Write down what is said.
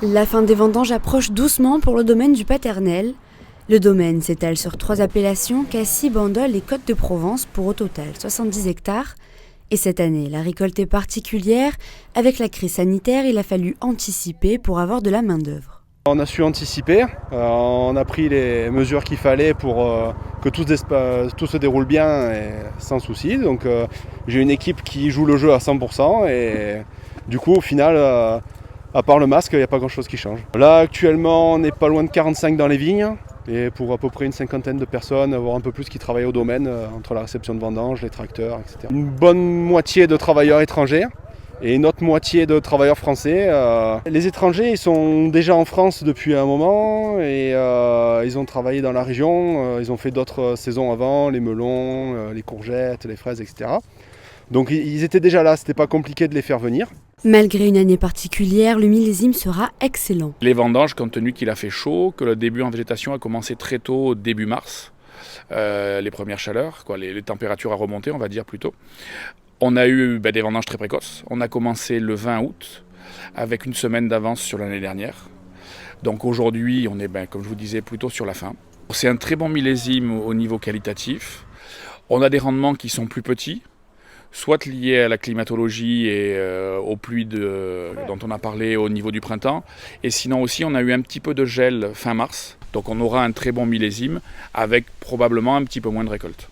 La fin des vendanges approche doucement pour le domaine du Paternel. Le domaine s'étale sur 3 appellations, Cassis, Bandol et Côtes-de-Provence pour au total 70 hectares. Et cette année, la récolte est particulière. Avec la crise sanitaire, il a fallu anticiper pour avoir de la main-d'œuvre. On a su anticiper, on a pris les mesures qu'il fallait pour que tout se déroule bien et sans souci. Donc j'ai une équipe qui joue le jeu à 100% et du coup au final, à part le masque, il n'y a pas grand chose qui change. Là actuellement on n'est pas loin de 45 dans les vignes et pour à peu près une cinquantaine de personnes, voire un peu plus qui travaillent au domaine, entre la réception de vendanges, les tracteurs, etc. Une bonne moitié de travailleurs étrangers. Et une autre moitié de travailleurs français. Les étrangers, ils sont déjà en France depuis un moment et ils ont travaillé dans la région. Ils ont fait d'autres saisons avant, les melons, les courgettes, les fraises, etc. Donc ils étaient déjà là, c'était pas compliqué de les faire venir. Malgré une année particulière, le millésime sera excellent. Les vendanges, compte tenu qu'il a fait chaud, que le début en végétation a commencé très tôt, début mars, les premières chaleurs, les températures à remonter, on va dire plutôt. On a eu des vendanges très précoces. On a commencé le 20 août avec une semaine d'avance sur l'année dernière. Donc aujourd'hui, on est, comme je vous disais, plutôt sur la fin. C'est un très bon millésime au niveau qualitatif. On a des rendements qui sont plus petits, soit liés à la climatologie et aux pluies dont on a parlé au niveau du printemps. Et sinon aussi, on a eu un petit peu de gel fin mars. Donc on aura un très bon millésime avec probablement un petit peu moins de récolte.